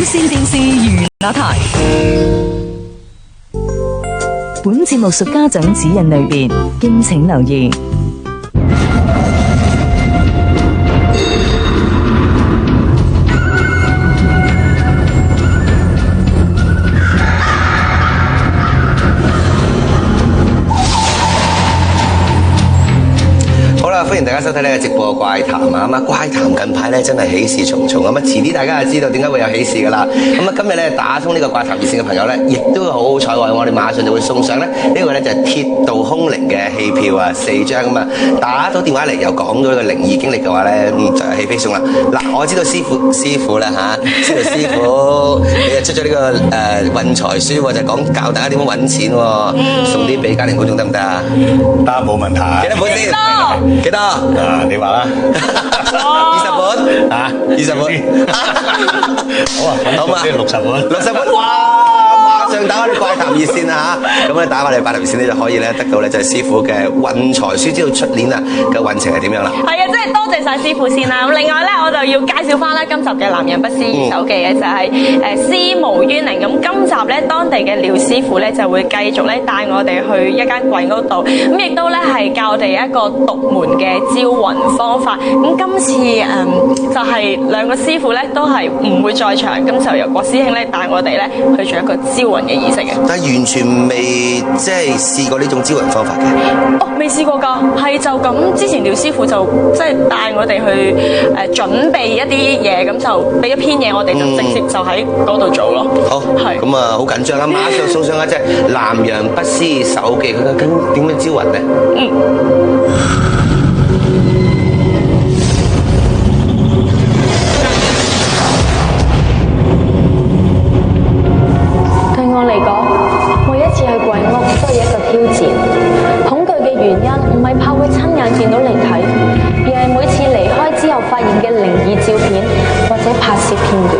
線電視娛樂台。本節目屬家長指引類別，敬請留意。歡迎大家收睇呢個直播嘅怪談啊！咁啊，怪談近排咧真係喜事重重咁啊！遲啲大家就知道點解會有喜事噶啦。咁啊，今日咧打通呢個怪談熱線嘅朋友咧，亦都好好彩喎！我哋馬上就會送上咧呢個咧就係鐵道空靈嘅戲票啊，4張咁啊！打到電話嚟又講咗呢個靈異經歷嘅話咧，就係戲飛送啦。嗱，我知道師傅啦嚇，知道師傅你又出咗呢個運財書喎，就講教大家點樣揾錢喎，送啲俾家庭觀眾得唔得啊？得，冇問題。幾多本先？幾多？你話啦，20本啊，20本，好啊，好嘛，60本，60本，哇！馬上打我哋怪談熱線啊嚇，咁咧打我哋怪談熱線咧就可以咧得到咧就係師傅嘅運財書，知道出年啊嘅運程係點樣啦。係啊，真係多謝晒師傅先啦。咁另外咧，我就要介紹翻咧今集嘅男人不思議手記嘅就係思無淵靈。咁今集咧當地嘅廖師傅咧就會繼續咧帶我哋去一間鬼屋度，咁亦都咧係教我哋一個獨門嘅招魂方法。咁今次就係兩個師傅咧都係唔會在場，咁就由郭師兄咧帶我哋咧去做一個招魂嘅儀式嘅。但係完全未即係試過呢種招魂方法嘅。哦，未試過㗎，係就咁之前廖師傅就即係帶我哋去準備一啲嘢，咁就俾一篇嘢我哋就直接就喺嗰度做咯。好，係咁啊，好緊張啊！馬上送上一隻南洋不思議手記，佢究竟點樣招魂咧？對我嚟講，每一次去鬼屋都係一個挑戰。恐懼嘅原因唔係怕會親眼見到靈體，而係每次離開之後發現嘅靈異照片或者拍攝片段。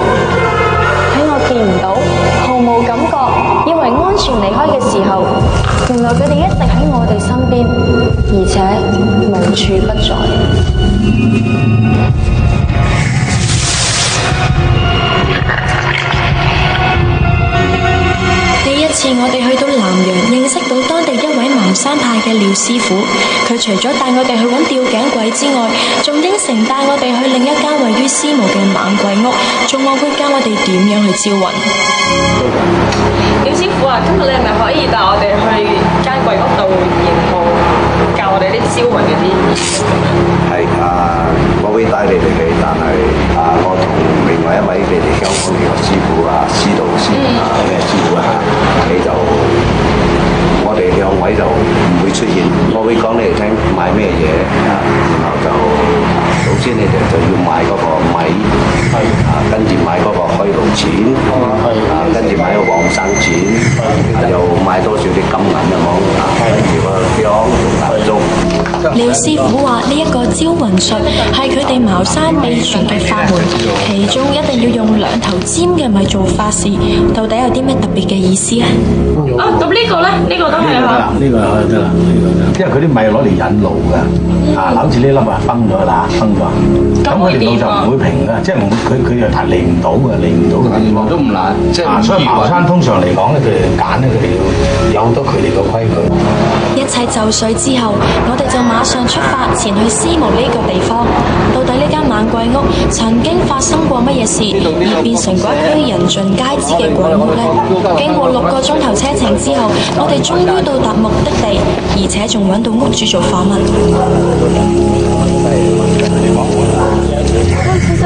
喺我見唔到、毫無感覺、以為安全離開嘅時候，原來佢哋一直喺我哋身邊，而且無處不在。呢一次我哋去到南洋，認識到當地一位南山派嘅廖師傅。佢除咗帶我哋去揾吊頸鬼之外，仲應承帶我哋去另一間位於思無嘅猛鬼屋，仲話會教我哋點樣去招魂。廖師傅啊，今日你係咪可以帶我哋去間鬼屋度，然後教我哋啲招魂嗰啲儀式咁樣？係我會帶你哋去，但係我同另外一位你哋香港嘅師傅司導師咩師傅你就我哋兩位就唔會出現，我會講你哋聽買咩嘢然後就首先你哋就要買嗰個米，跟住買嗰個開爐錢，跟住買個黃生錢，又買多少啲金銀跟住個香同蠟燭。廖師傅話呢一個招魂術係佢哋茅山秘傳嘅法門，其中一定要用2頭尖嘅米做法事，到底有啲咩特別嘅意思啊？咁呢個咧，呢個都係啊。呢個得啦，因為佢啲米攞嚟引路㗎，好似呢粒崩咗啦，崩咗，咁佢條路就唔會平㗎，即係佢又離唔到嘅，離唔到嘅地方都唔難，即係所以茅山通常嚟講咧，佢哋揀咧，佢哋要有好多佢哋嘅規矩。一切就緒之後，我哋就馬上出發前去思無呢個地方。到底呢間猛鬼屋曾經發生過乜嘢事，而變成嗰一區人盡皆知嘅鬼屋呢？經過6個鐘頭車程之後，我哋終於到達目的地，而且仲揾到屋主做訪問。其實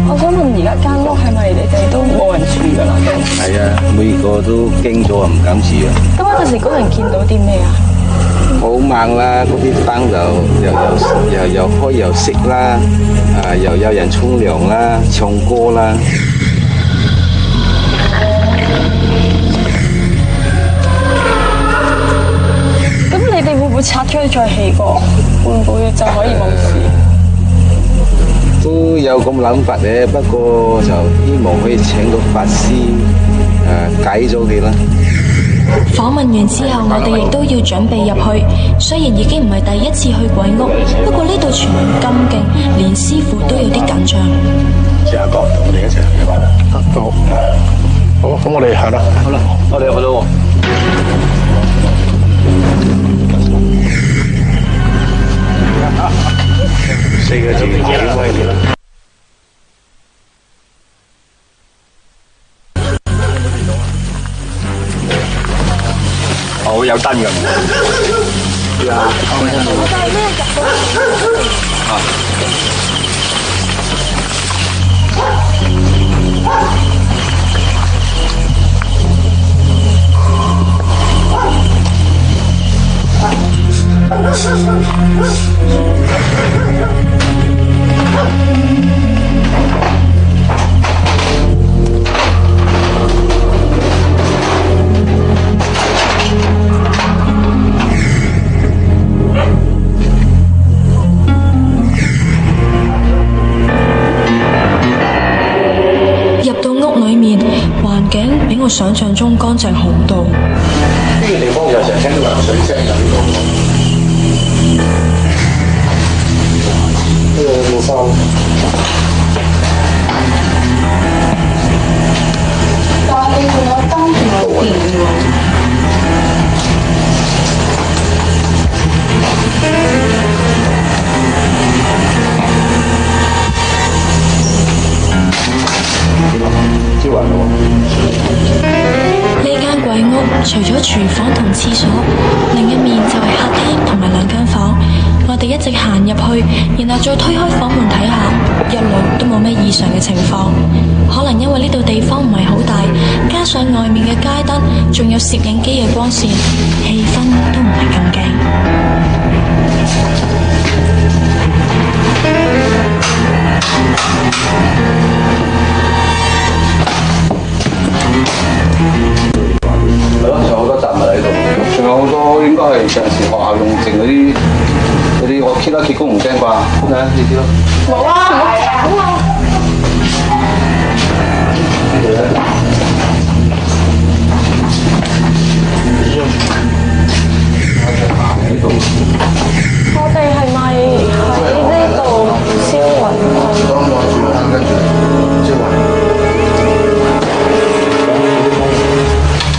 我想問，而家間屋係咪你哋都冇人住㗎啦？係啊，每個都驚咗唔敢住啊！咁嗰陣時嗰人見到啲咩啊？好猛啦！嗰啲燈就又開又熄啦，又有人沖涼啦、唱歌啦。咁你哋會唔會拆咗佢再起過？會唔會就可以冇事？都有咁諗法嘅，不過就希望可以請到法師解咗佢啦。訪問完之後，我哋亦都要準備入去。雖然已經唔係第一次去鬼屋，不過呢度傳聞咁勁，連師傅都有啲緊張。試下講，同我哋一齊去玩。好，好，咁我哋行啦。好啦，我哋去咯。4個字，幾威烈。好有燈㗎。入到屋裏面，環境比我想象中乾淨好多。呢個地方就成日聽到流水聲㗎，呢個件衫。但係你仲有燈同有電喎。招雲喎。呢間鬼屋除咗廚房同廁所，另一面就係客廳同埋兩間房。我哋一直行入去，然後再推開房門睇下，一路都冇咩異常嘅情況。可能因為呢度地方唔係好大，加上外面嘅街燈，仲有攝影機嘅光線，氣氛都唔係咁勁。係咯，仲有好多雜物喺度，仲有好多應該係平時學校用剩嗰啲，我揭一揭都唔驚啩？咁睇呢啲咯。冇啊，唔係啊，好啊。呢度咧，呢度。我哋係咪喺呢度燒雲啊？當攞住啦，跟住燒雲。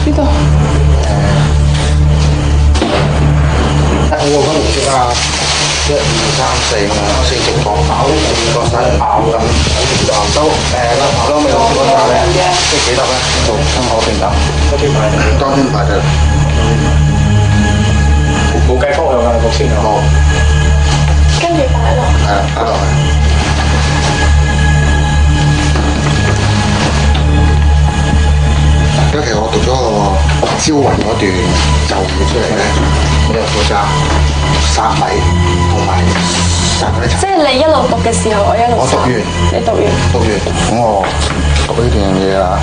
呢度。我個分紅色啊，1、2、3、4啊，4隻角口，5個細咬咁，都都未落嗰扎咧，即係幾粒咧？做香口定得？當天排嘅。冇計方向啊，6千啊。冇。跟住擺落。係啊，擺落去。因為其實我讀咗個招魂嗰段咒語出嚟咧，我就負責殺米同埋殺嗰啲即係你一路讀嘅時候，我一路我讀完你讀完。讀完，咁我讀呢段嘢啦。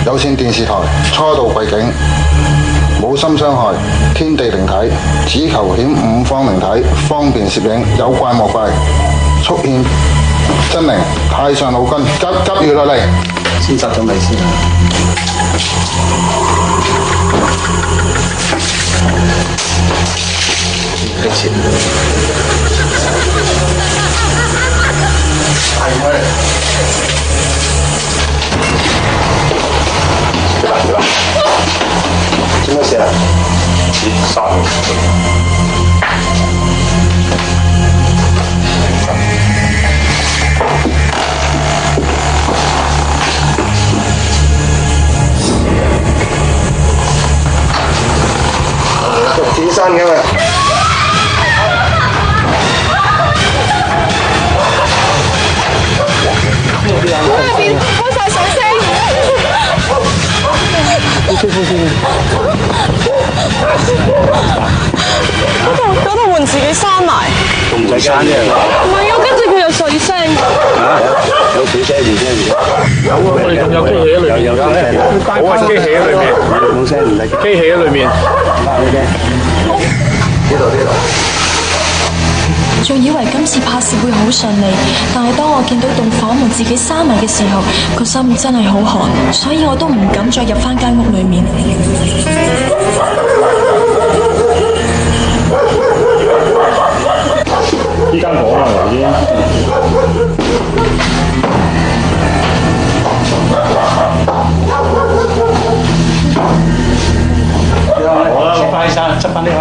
有線電視台初到貴境，冇心傷害，天地靈體，只求顯五方靈體，方便攝影，有怪莫怪，速獻真靈，太上老君，急如律令。先殺咗米先啊！幾錢？係咪？做咩事啊？殺自身嘅嘛。開晒水聲。嗰度門自己閂埋。都唔使閂啫。唔係啊，跟住佢有水聲。有水聲唔聲而家。有啊，我哋仲有機器喺裏面。有聲。好啊，機器喺裏面。冇聲唔得。機器喺裏面。呢度。仲以為今次拍攝會好順利，但係當我見到棟房門自己閂埋嘅時候，個心真係好寒，所以我都唔敢再入返間屋裏面。呢間房啊，已經。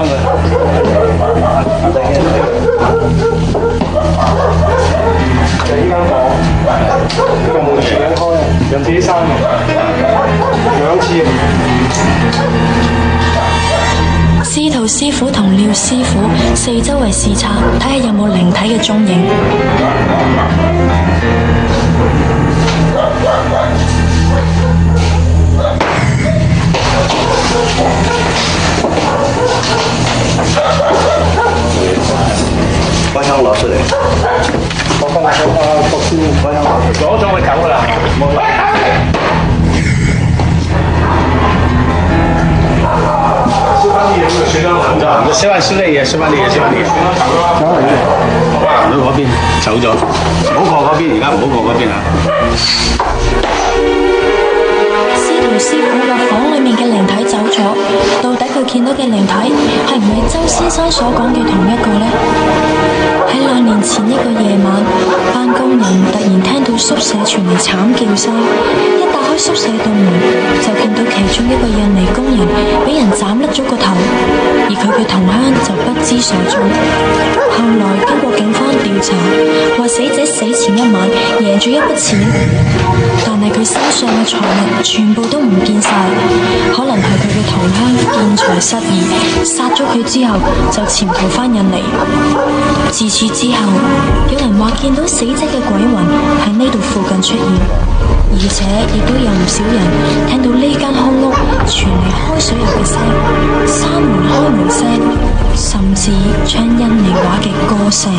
翻佢。就依間房，呢個門全緊開啊，人自己閂嘅，2次。司徒師傅同廖師傅四周圍視察，睇下有冇靈體嘅蹤影。關香攞出嚟，我幫我先關香攞咗佢走㗎啦，冇啦。燒翻啲嘢咁就算啦，行咗行咗，燒翻啲嘢，燒翻啲嘢，燒翻啲嘢。行到嗰邊走咗，唔好過嗰邊，而家唔好過嗰邊啊！司徒師傅話房裏面嘅靈體走咗，到底佢見到嘅靈體係唔係周先生所講嘅同一個呢？喺2年前一個夜晚，班工人突然聽到宿舍傳嚟慘叫聲，一打開宿舍道門，就見到其中一個印尼工人俾人斬甩咗個頭，而佢嘅同鄉就不知所蹤。後來經過警方調查，話死者死前一晚贏咗一筆錢，但係佢身上嘅財物全部都唔見晒，可能係佢嘅同鄉見財失義，殺咗佢之後就潛逃返印尼。自此之後，有人話見到死者嘅鬼魂喺呢度附近出現，而且亦都有唔少人聽到呢間空屋傳嚟開水喉嘅聲、閂門開門聲，甚至唱印尼話嘅歌聲。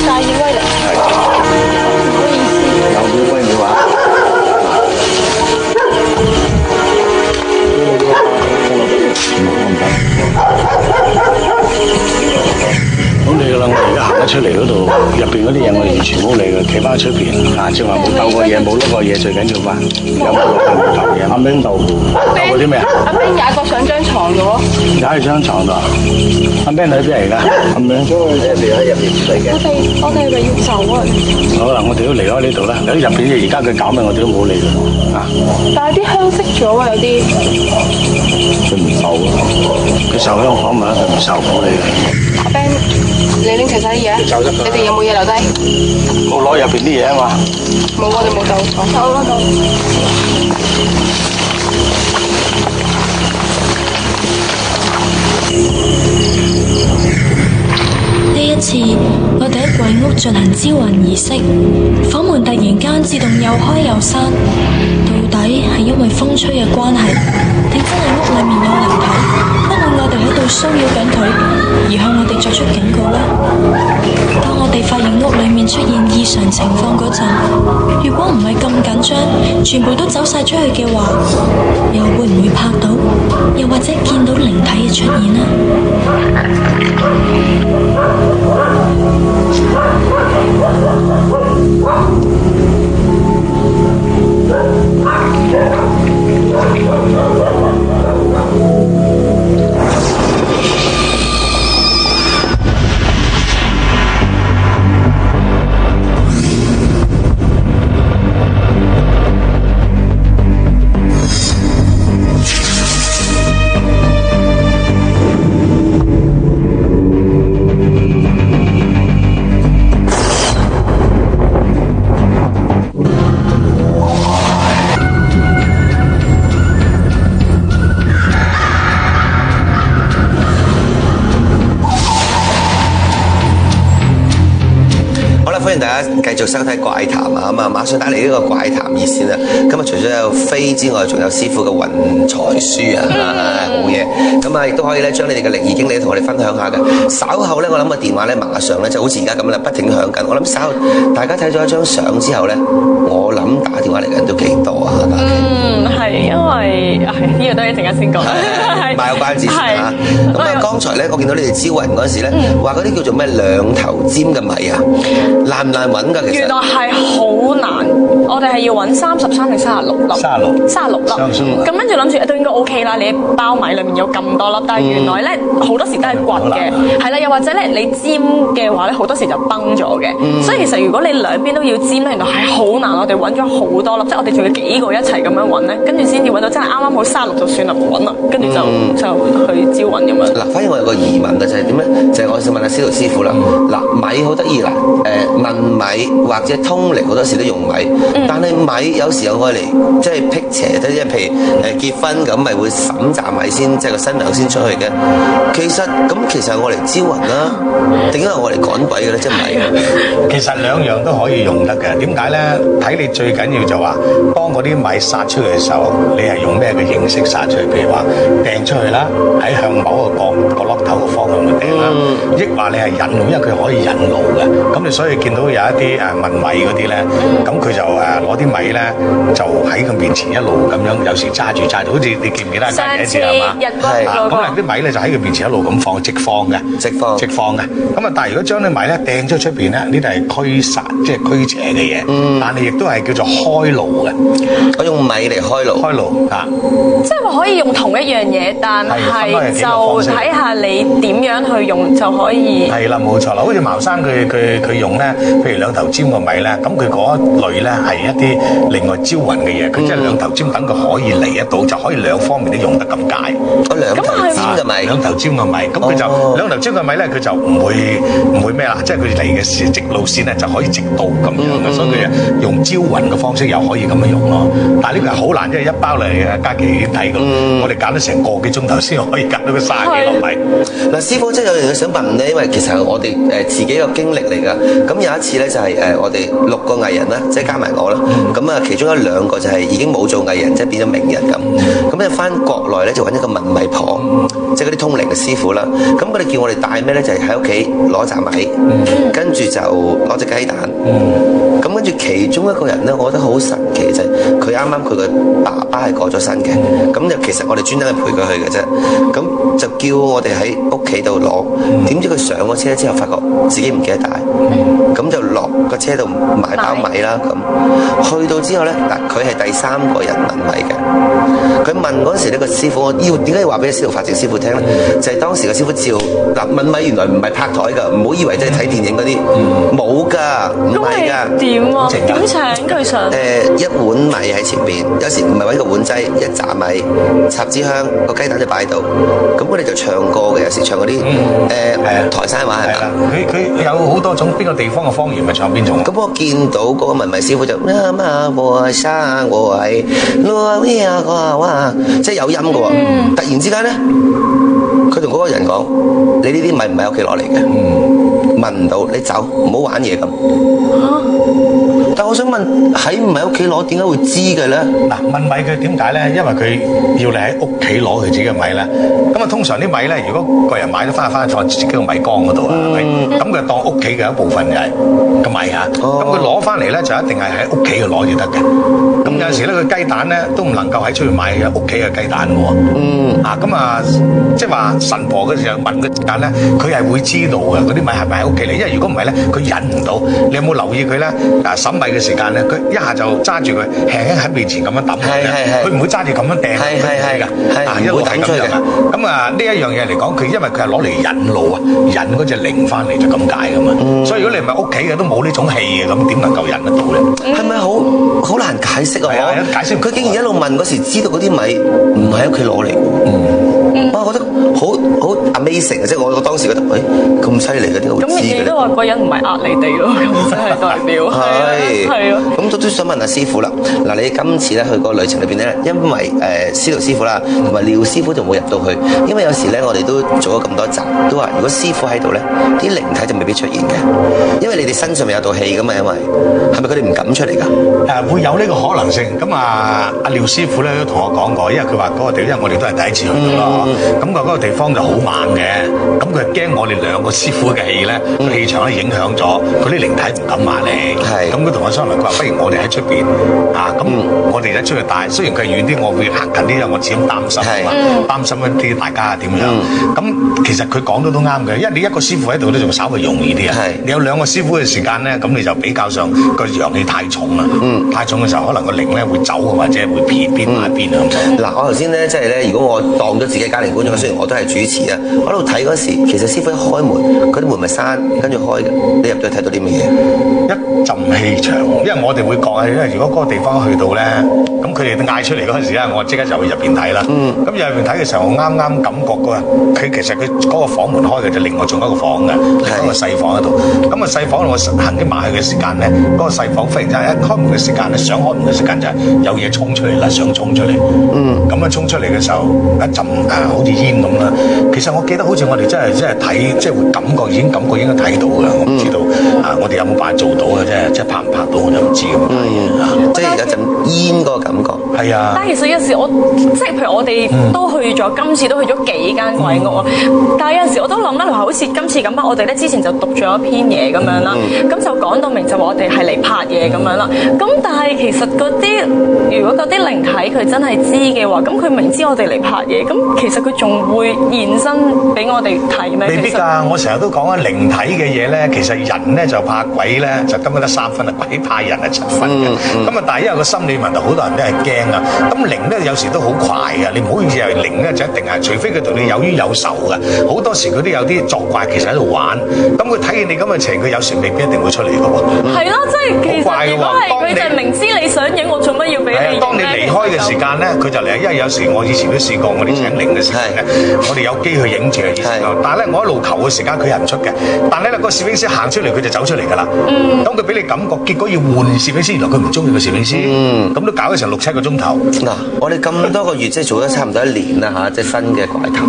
大義威靈，唔好意思。有冇歸你話？好理㗎啦，我而家行得出嚟嗰度，入邊嗰啲嘢我哋完全冇理嘅，企翻喺出邊啊！正話冇鬥過嘢，冇碌過嘢，最緊要嘛。有冇落去冇鬥嘢？阿冰豆腐，鬥過啲咩啊？阿冰踩過上張床度咯。踩喺張床度。阿冰喺邊嚟㗎？阿冰因為咧，你喺入邊唔嚟嘅。我哋係咪要走啊？好啦，我哋都離開呢度啦。有啲入邊嘢而家佢搞咩，我哋都冇理佢啊。但係啲香熄咗啊，有啲。佢唔受啊！佢受香港咪佢唔受我哋嘅。阿 Ben，你拎齊晒啲嘢？你哋有冇嘢留低？冇攞入邊啲嘢啊嘛。冇，我哋冇走。走啦，走。呢一次，我哋喺鬼屋進行招魂儀式，房門突然間自動又開又閂，到底係因為風吹嘅關係，定真係屋裏面有靈體，不過我哋喺度騷擾緊佢，而向我哋作出警告呢？當我哋發現屋裏面出現異常情況嗰陣，如果唔係咁緊張，全部都走晒出去嘅話，又會唔會拍到，又或者見到靈體嘅出現呢？歡迎大家繼續收睇怪談啊！咁啊，馬上打嚟呢個怪談熱線啊！今日除咗有飛之外，仲有師傅嘅運財書啊，好嘢！咁啊，亦都可以咧將你哋嘅靈異經歷同我哋分享下嘅。稍後咧，我諗個電話咧馬上咧就好似而家咁啦，不停響緊。我諗稍後大家睇咗一張相之後咧，我諗打電話嚟嘅人都幾多啊！係因為呢個都係一陣間先講，賣個關子先嚇。咁啊，剛才咧我見到你哋招魂嗰陣時咧，話嗰啲叫做咩兩頭尖嘅米啊，難唔難揾㗎？其實原來係好難，我哋哋係要揾33定36粒，36粒。咁跟住諗住都應該 OK 啦，你一包米裡面有咁多粒，但係原來咧好多時都係掘嘅，係啦，又或者咧你尖嘅話咧好多時就崩咗嘅。所以其實如果你兩邊都要尖咧，原來係好難。我哋揾咗好多粒，即係我哋仲要幾個一齊咁樣揾咧，跟住先至揾到真係啱啱好36就算啦，唔揾啦，跟住就去招魂咁樣。嗱，反而我有個疑問啊，就係點咧？就係我想問下司徒師傅啦。嗱，米好得意啦，問米或者通靈好多時都用米，但係米有時候愛嚟即係辟邪，即係譬如結婚咁，咪會審紮米先，即係個新娘先出去嘅。其實係我嚟招魂啦，定係我嚟趕鬼嘅咧？即係米。其實兩樣都可以用得嘅。點解咧？睇你最緊要就話，當嗰啲米撒出去嘅時候，你係用咩嘅形式撒出去？譬如話掟出去啦，喺向某個角落頭嘅方向去掟啦，抑或你係引路，因為佢可以引路嘅。咁你所以見到有一啲問米嗰啲咧，咁佢就攞啲米咧，就喺佢面前一路咁樣，有時揸住，好似你記唔記得揸住一次係嘛？係。咁啊啲米咧就喺佢面前一路咁放，直放嘅。咁啊，但係如果將啲米咧掟出邊咧，呢啲係驅煞，即係驅邪嘅嘢。但係亦都係叫做開路嘅。我用米嚟開路啊！即係話可以用同一樣嘢，但係就睇下你點樣去用就可以。係啦，冇錯啦。好似茅山佢用咧，譬如兩頭尖個米咧，咁佢嗰一類咧係一啲另外招魂嘅嘢。佢即係兩頭尖，等佢可以嚟得到，就可以兩方面都用得咁解。兩頭尖嘅米，兩頭尖嘅米，咁佢就兩頭尖嘅米咧，佢就唔會咩啦，即係佢嚟嘅時直路線咧就可以直到咁樣嘅，所以佢用招魂嘅方式又可以咁樣用咯。但係呢個係好難，因為一包嚟嘉琪已經睇過，我哋揀咗成個幾鐘頭先可以揀到佢30幾粒米。嗱，師傅真係有樣嘢想問咧，因為其實我哋自己個經歷嚟㗎。咁有一次咧就係我哋6個藝人啦，即係加埋我啦。咁啊，其中1、2個就係已經冇做藝人，即係變咗名人咁。咁咧翻國內咧就揾一個問米婆，即係嗰啲通靈嘅師傅啦。咁佢哋叫我哋帶咩咧？就係喺屋企攞扎米，跟住就攞隻雞蛋。咁跟住其中一個人咧，我覺得好神奇就係佢啱啱佢個爸爸係過咗身嘅，咁就其實我哋專登去陪佢去嘅啫，咁就叫我哋喺屋企度攞，點知佢上咗車之後發覺自己唔記得帶，咁就落個車度買包米啦，咁去到之後咧，嗱佢係第3個人問米嘅，佢問嗰陣時呢個師傅，我要點解要話俾司徒法正師傅聽咧？就係當時個師傅照嗱問米原來唔係拍台㗎，唔好以為即係睇電影嗰啲冇㗎，唔係㗎。點啊？點請佢上？一碗米喺前邊，有時唔係揾個碗劑，一紮米插支香，個雞蛋就擺喺度。咁佢哋就唱歌嘅，有時唱嗰啲台山話係咪？佢有好多種，邊個地方嘅方言咪唱邊種。咁我見到嗰個問米師傅就即係有音嘅喎。突然之間咧，佢同嗰個人講：你呢啲米唔係屋企攞嚟嘅，問唔到，你走，唔好玩嘢咁。但我想問，喺唔喺屋企攞，點解會知嘅咧？嗱，問米佢點解咧？因為佢要你喺屋企攞佢自己嘅米咧。咁啊，通常啲米咧，如果個人買咗翻去放自己個米缸嗰度啊，係咪？咁佢就當屋企嘅一部分就係個米嚇。咁佢攞翻嚟咧，就一定係喺屋企度攞就得嘅。咁有陣時咧，佢雞蛋咧都唔能夠喺出去買嘅屋企嘅雞蛋嘅喎。咁啊，即係話神婆嗰時候問佢時間咧，佢係會知道嘅嗰啲米係咪喺屋企嚟？因為如果唔係咧，佢忍唔到。你有冇留意佢咧？審米嘅時間咧，佢一下就揸住佢，輕輕喺面前咁樣揼佢唔會揸住咁樣掟佢㗎，一路係咁樣。咁啊，呢一樣嘢嚟講，佢因為佢係攞嚟引路啊，引嗰隻靈翻嚟就咁解㗎嘛。所以如果你唔係屋企嘅，都冇呢種氣嘅，咁點能夠引得到咧？係咪好難解釋啊？係啊，解釋。佢竟然一路問嗰時，知道嗰啲米唔係喺屋企攞嚟嘅。我覺得好 amazing 啊！即係我當時覺得，咁犀利嘅，點解會知嘅咧？咁亦都話嗰人唔係呃你哋咯，咁真係代表係啊。咁都想問下師傅啦。嗱，你今次咧去個旅程裏邊咧，因為司徒師傅啦，同埋廖師傅就冇入到去，因為有時咧我哋都做咗咁多集，都話如果師傅喺度咧，啲靈體就未必出現嘅，因為你哋身上面有道氣噶嘛，因為係咪佢哋唔敢出嚟㗎？會有呢個可能性。咁啊，阿廖師傅咧都同我講過，因為佢話嗰個地方，因為我哋都係第一次去到咯。咁嗰個地方就好猛嘅，咁佢係驚我哋兩個師傅嘅氣咧，個氣場咧影響咗，嗰啲靈體唔敢埋嚟。係咁佢同我商量，佢話不如我哋喺出邊啊，咁我哋一出去帶，雖然佢係遠啲，我會行近啲，因為我始終擔心啊嘛，擔心一啲大家點樣。咁其實佢講到都啱嘅，因為你一個師傅喺度咧，仲稍微容易啲啊。你有兩個師傅嘅時間咧，咁你就比較上個陽氣太重啦。太重嘅時候，可能個靈咧會走或者會偏埋邊啊。嗱，我頭先咧即係咧，如果我當咗自己家庭觀眾，雖然我都係主持啊，我喺度睇嗰時，其實師傅一開門，嗰啲門咪閂，跟住開嘅，你入咗去睇到啲乜嘢？一陣氣場，因為我哋會講，因為如果嗰個地方去到咧，咁佢哋嗌出嚟嗰陣時咧，我即刻就會入邊睇啦。咁入邊睇嘅時候，我啱啱感覺佢其實佢嗰個房門開嘅就另外仲有一個房嘅，喺個細房嗰度。咁個細房我行啲埋去嘅時間咧，嗰個細房忽然之間一開門嘅時間咧，想開門嘅時間就係有嘢衝出嚟啦，想衝出嚟。咁樣衝出嚟嘅時候，一陣好似煙咁啦。其實我記得好似我哋真係睇，即係會感覺已經應該睇到嘅。我唔知道我哋有冇辦法做到嘅啫，即係拍唔拍到我就唔知咁解。即係有陣煙嗰個感覺。係啊。但係其實有時我即係譬如我哋都去咗，今次都去咗幾間鬼屋啊。但係有陣時我都諗得好似今次咁啊，我哋咧之前就讀咗一篇嘢咁樣啦，咁就講到明就話我哋係嚟拍嘢咁樣啦。咁但係其實嗰啲如果嗰啲靈體佢真係知嘅話，咁佢明知我哋嚟拍嘢，咁其實佢仲會現身俾我哋睇咩？未必㗎，我成日都講啊，靈體嘅嘢咧，其實人咧就怕鬼咧，就根本得3分啊，鬼怕人係7分嘅。咁啊，但係因為個心理問題，好多人都係驚啊。咁靈咧有時都好快嘅，你唔好以為靈咧就一定係，除非佢同你有冤有仇嘅。好多時佢都有啲作怪，其實喺度玩。咁佢睇見你咁嘅情，佢有時未必一定會出嚟嘅喎。係咯，即係其實如果係佢就明知你想影，我做乜要俾你影？當你離開嘅時間咧，佢就嚟。因為有時我以前都試過，我哋請靈嘅時間咧，我哋有機去影住嘅意思。但係咧，我一路求嘅時間，佢係唔出嘅。但係咧，個攝影師行出嚟，佢就走出嚟㗎啦。咁佢俾你感覺，結果要換攝影師，原來佢唔中意個攝影師。咁都搞咗成6-7個鐘頭。嗱，我哋咁多個月即係做咗差唔多1年啦嚇，即係新嘅怪談。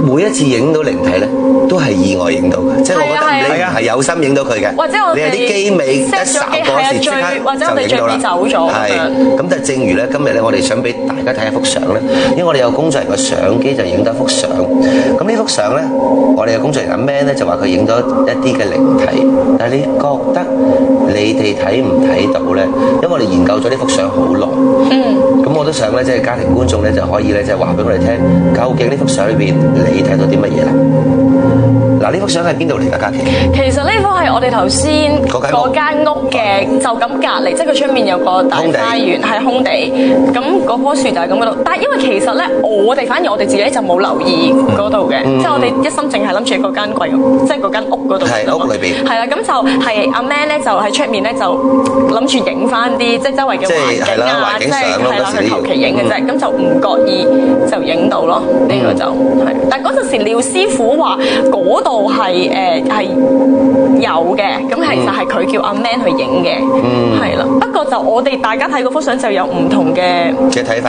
每一次影到靈體咧，都係意外影到嘅，即係我覺得你係有心影到佢嘅，或者我哋你係啲機尾一睄嗰時即刻就影到啦。係，咁但係正如咧，今日咧，我哋想俾大家睇一幅相咧，因為我哋有工作人員嘅相機就影到一幅相。咁呢幅相咧，我哋嘅工作人員阿 Man 咧就話佢影到一啲嘅靈體，但係你覺得你哋睇唔睇到咧？因為我哋研究咗呢幅相好耐。咁我都想咧，即係家庭觀眾咧就可以咧，即係話俾我哋聽，究竟呢幅相裏邊你睇到啲乜嘢啦？嗱，呢幅相係邊度嚟㗎，嘉琪？其實呢幅係我哋頭先嗰間屋嘅，就咁隔離，即係佢出面有個大花園，係空地。咁嗰棵樹就係咁嗰度。但係因為其實咧，反而我哋自己就冇留意嗰度嘅，即係我哋一心淨係諗住嗰間櫃，即係嗰間屋嗰度。係屋裏邊。係啦，咁就係阿 Man 咧，就喺出面咧就諗住影翻啲即係周圍嘅環境啊，即係係啦，佢求其影嘅啫。咁就唔覺意就影到咯，呢個就係。但係嗰陣時廖師傅話嗰度係有嘅，咁其實係佢叫阿 Man 去影嘅，係啦。不過就我哋大家睇嗰幅相就有唔同嘅睇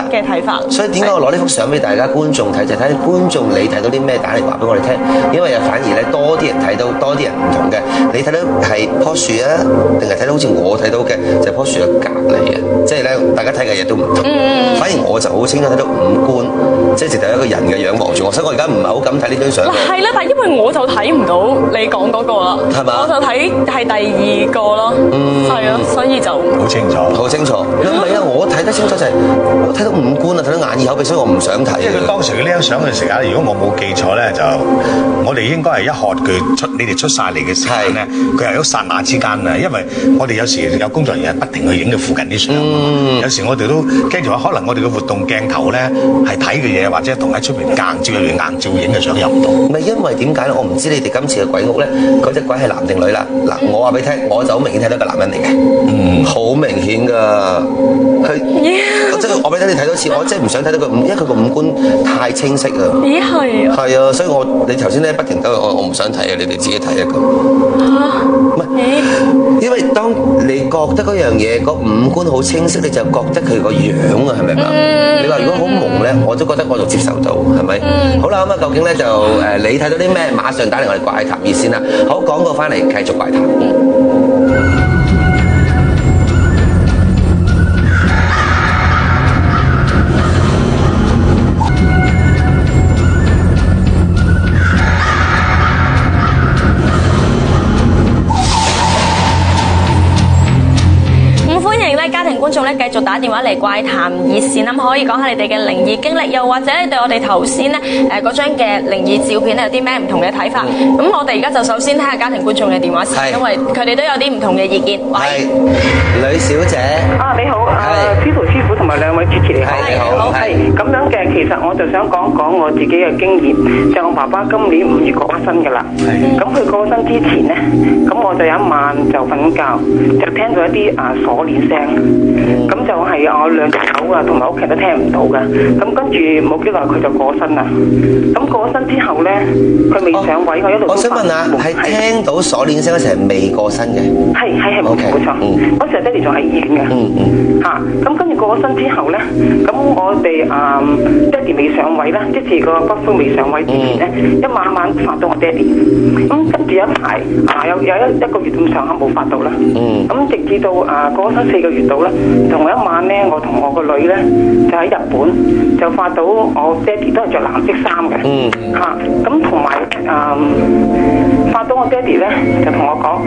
法。所以點解我攞呢幅相俾大家觀眾睇，就睇觀眾你睇到啲咩，打嚟話俾我哋聽。因為又反而咧多啲人睇到，多啲人唔同嘅。你睇到係棵樹啊，定係睇到好似我睇到嘅就係棵樹嘅隔離啊，即係咧大家睇嘅嘢都唔同。反而我就好清楚睇到五官，即係直頭一個人嘅樣望住我，所以我而家唔係好敢睇呢張相。係啦，但係因為我就睇唔到你講嗰個啦，係嘛？我就睇係第2個咯，係啊，所以就好清楚，好清楚。唔係啊，我睇得清楚就係我睇到五官啊，睇到眼耳口鼻，所以我唔想睇。因為佢當時呢張相嘅時間，如果我冇記錯咧，就我哋應該係一喝佢出，你哋出晒嚟嘅時間咧，佢係一剎那之間啊。因為我哋有時有工作人員不停去影佢附近啲相，有時我哋都驚住話，可能我哋嘅活動鏡頭咧係睇嘅嘢，或者同喺出邊硬照有硬照影嘅相入唔到。唔係因為點解咧？我唔知你哋今次嘅鬼屋咧，嗰隻鬼係男定女啦。嗱，我話俾你聽，我就好明顯睇到一個男人嚟嘅，好明顯噶。佢即係我俾你睇多次，我真係唔想睇到佢，因為佢個五官太清晰啊。咦係啊？係啊，所以你頭先咧不停都我唔想睇啊，你哋自己睇一個。唔係，因為當你覺得嗰樣嘢個五官好清晰，你就覺得佢個樣啊，係咪啊？你話如果好朦咧，我都覺得我就接受到，係咪？好啦，咁啊，究竟咧就你睇到啲咩？馬上打嚟我哋怪談熱線啦。好，廣告翻嚟繼續怪談。咧，家庭觀眾咧繼續打電話嚟怪談熱線，咁可以講下你哋嘅靈異經歷，又或者你對我哋頭先咧嗰張嘅靈異照片咧有啲咩唔同嘅睇法？咁我哋而家就首先聽下家庭觀眾嘅電話先，因為佢哋都有啲唔同嘅意見。係，呂小姐。你好，師傅同埋兩位主持你好。你好。係咁樣嘅，其實我就想講講我自己嘅經驗，就我爸爸今年5月過咗身㗎啦。咁佢過身之前咧，咁我就有一晚就瞓覺，就聽到一啲鎖鏈聲，咁就係我兩隻手同埋屋企人都聽唔到嘅。咁跟住冇幾耐佢就過身啦。咁過身之後咧，佢未上位，我一路都我想問下，係聽到鎖鏈聲嗰時係未過身嘅？係冇錯。嗰時爹哋仲喺醫院嘅。咁跟住過咗身之後咧，咁我哋爹哋未上位啦，即係個骨灰未上位之前咧，一晚發到我爹哋。咁跟住一排有一個月咁上下冇發到啦。咁直至到過咗身4個月到啦，同一晚咧，我同我個女咧就喺日本就發到我爹哋都係着藍色衫嘅。咁同埋發到我爹哋咧就同我講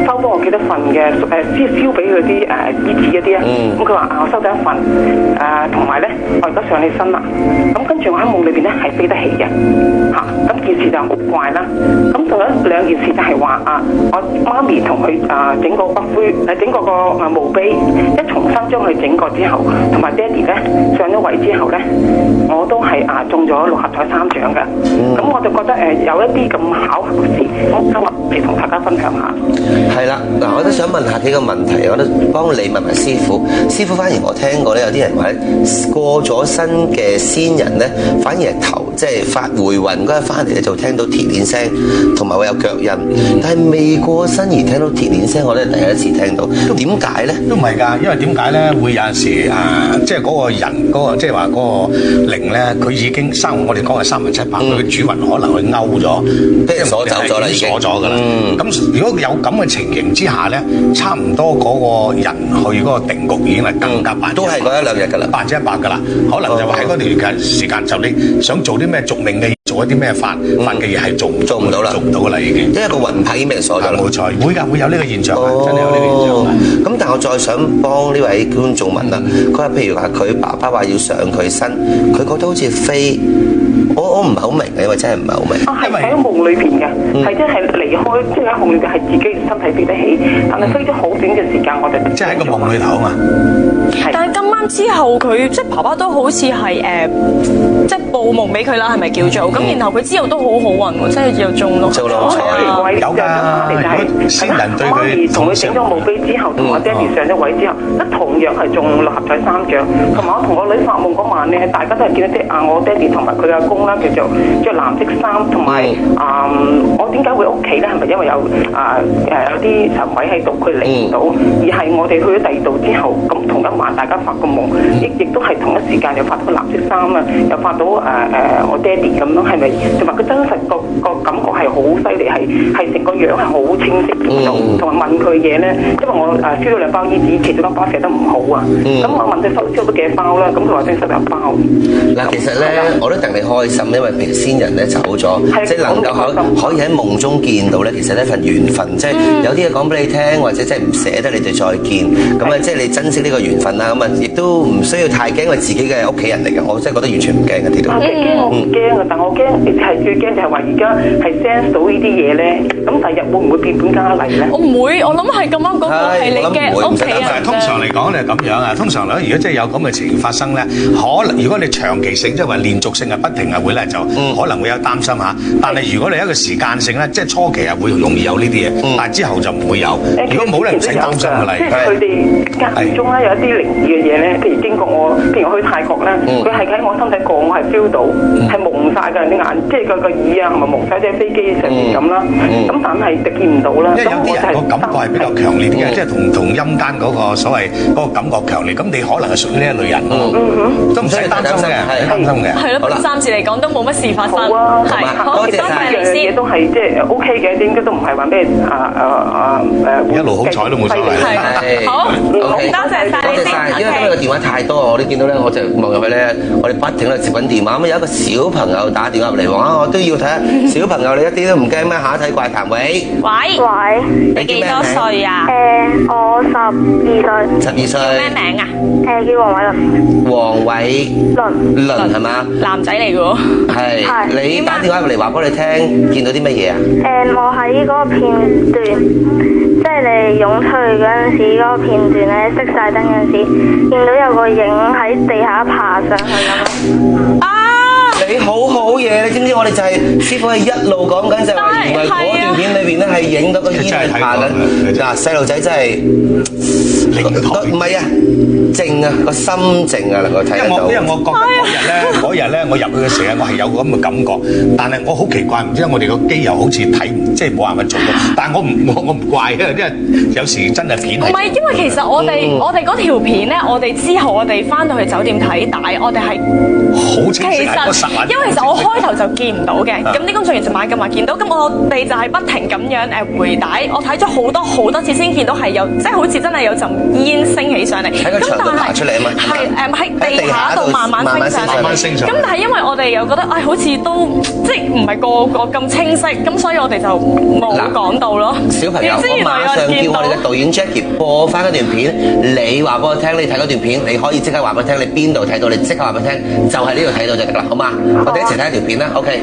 收幫我幾多份嘅燒俾佢啲衣紙嗰啲啊。咁佢話我收到一份同埋咧我而家上起身啦。咁跟住我喺夢裏邊咧係飛得起嘅。咁件事就好怪啦。咁仲有2件事就係話我媽咪同佢整個骨灰整個墓碑，一重新將佢整過之後，同埋爹哋咧上咗位之後咧，我都係中咗6合彩3獎嘅。咁我就覺得有一啲咁巧合嘅事，我今日嚟同大家分享下。係啦，我都想問下幾個問題，我都幫你問埋師傅。師傅反而我聽過咧，有啲人話過咗身嘅先人咧，反而係即係發回魂嗰日翻嚟咧，就聽到鐵鏈聲，同埋會有腳印。但係未過身而聽到鐵鏈聲，我咧第一次聽到。點解咧？都唔係㗎，因為點解咧？會有陣時即係嗰個人即係話嗰個靈咧，佢已經我哋講係3魂7魄，佢嘅主魂可能佢勾咗，即係鎖走咗啦，已經鎖咗㗎啦。咁如果有咁嘅情形之下咧，差唔多嗰個人去嗰個定局已經係更加都係嗰1-2日㗎啦，100%㗎啦。可能就喺嗰條時間就你想做啲咩續命嘅嘢，做一啲咩法嘅嘢係做唔到啦，已經。因為個魂魄已經俾人鎖咗啦。冇錯，會有呢個現象，真係有呢個現象。咁但係我再想幫呢位觀眾問啦，佢話譬如話佢爸爸話要上佢身，佢覺得好似飛。我唔係好明嘅，因為真係唔係好明。係喺個夢裏邊嘅，係真係離開，即係喺夢裏邊係自己身體飛得起，但係飛咗好短嘅時間，我哋即係喺個夢裏頭啊嘛。但係今晚之後佢即係爸爸都好似係即係報夢俾佢啦，係咪叫做？咁然後佢之後都好好運喎，即係又中6合彩。有㗎，先人對佢同佢整咗墓碑之後，同我爹哋上咗位之後，同樣係中6合彩3獎。同埋我同我女發夢嗰晚咧，大家都係見到我爹哋同埋佢阿公啦，叫做着藍色衫，同埋我點解會屋企咧？係咪因為有啲神位喺度，佢嚟唔到，而係我哋去咗第2度之後，咁同一晚大家發個夢，亦都係同一時間又發到藍色衫啊，又發到我爹哋咁咯，係咪？同埋佢真實個感覺係好犀利，係成個樣係好清晰，同埋問佢嘢咧，因為我燒咗2包衣紙，其中1包寫得唔好啊，咁我問佢燒咗幾包啦，咁佢話燒12包。嗱，其實咧我都戥你開心，因為譬如先人咧走咗，即係能夠可以喺夢中見到咧，其實呢份緣分，即係有啲嘢講俾你聽，或者即係唔捨得你哋再見，咁啊即係你珍惜呢個緣分啦，咁啊亦都唔需要太驚，因為自己嘅屋企人嚟嘅，我真係覺得完全唔驚嘅呢度。我唔驚啊，但我驚係最驚就係話而家係 sense 到呢啲嘢咧，咁第日會唔會變本加厲咧？我唔會，我諗係咁啱嗰個係你嘅屋企人。通常嚟講咧係咁樣啊，通常嚟講如果真係有咁嘅情形發生咧，可能如果你長期性即係話連續性係不停係會咧就可能會有擔心嚇。但係如果你一個時間性咧，即係初期係會容易有呢啲嘢，但係之後就唔會有。如果冇咧唔使擔心㗎啦。即係佢哋間中咧有一啲靈異嘅嘢咧，譬如經過我，譬如我去泰國咧，佢係喺我身體過，我係 feel 到係蒙曬㗎啲眼，即係個耳啊，係咪蒙曬隻飛機上面咁啦？咁但係就見唔到啦。因為有啲人個感覺係比較強烈啲嘅，即係同陰間嗰個所謂嗰個感覺強烈。咁你可能係屬於呢一類人咯，都唔使擔心嘅，擔心嘅。係咯，暫時嚟講都冇乜事發生。係，多謝你先。嘢都係即係 OK 嘅，應該都唔係話咩一路好彩都冇所謂。係，好，多謝晒你先。因為今日個電話太多，我哋見到咧，我就望入去咧，我哋不停喺度接緊電話。咁有一個小朋友打電話入嚟話，我都要睇下小朋友，你一啲都唔驚咩？下一睇怪談談。喂，你幾多歲啊？我12歲。 12歲。咩名啊？叫黃偉倫。黃偉倫係嘛？男仔嚟嘅喎。係。你打電話入嚟話俾你聽，見到啲乜嘢啊？我喺嗰個片段，即係你湧出去嗰陣時，嗰個片段咧熄晒燈嗰陣時，見到有個影喺地下爬上去咁。你好好嘢，你知唔知我哋就係師傅係一路講緊就係話，原來嗰段片裏邊咧係影到個煙係爬緊。嗱，細路仔真係唔係啊，靜啊，個心靜啊，能夠睇得到。因為我覺得嗰日咧，我入去嘅時候，我係有咁嘅感覺，但係我好奇怪，唔知我哋個機又好似睇唔，即係冇辦法做到。但係我唔怪啊，因為有時真係片係。唔係，因為其實我哋嗰條片咧，我哋之後我哋翻到去酒店睇，但係我哋係好清晰喺個實物。因為其實我開頭就見唔到嘅，咁啲工作人員就猛咁話見到，咁我哋就係不停咁樣回帶，我睇咗好多次先見到係有，即係好似真係有陣煙升起上嚟。喺個牆度爬出嚟啊嘛。係喺地下度慢慢升上嚟。咁但係因為我哋又覺得，好似都即係唔係個個咁清晰，咁所以我哋就冇講到咯。小朋友，我馬上叫我哋嘅導演 Jackie 播翻嗰段片，你話俾我聽，你睇嗰段片，你可以即刻話俾我聽，你邊度睇到，你即刻話俾我聽，就係呢度睇到就得啦，好嘛？我哋一齊睇一條片啦 ，OK。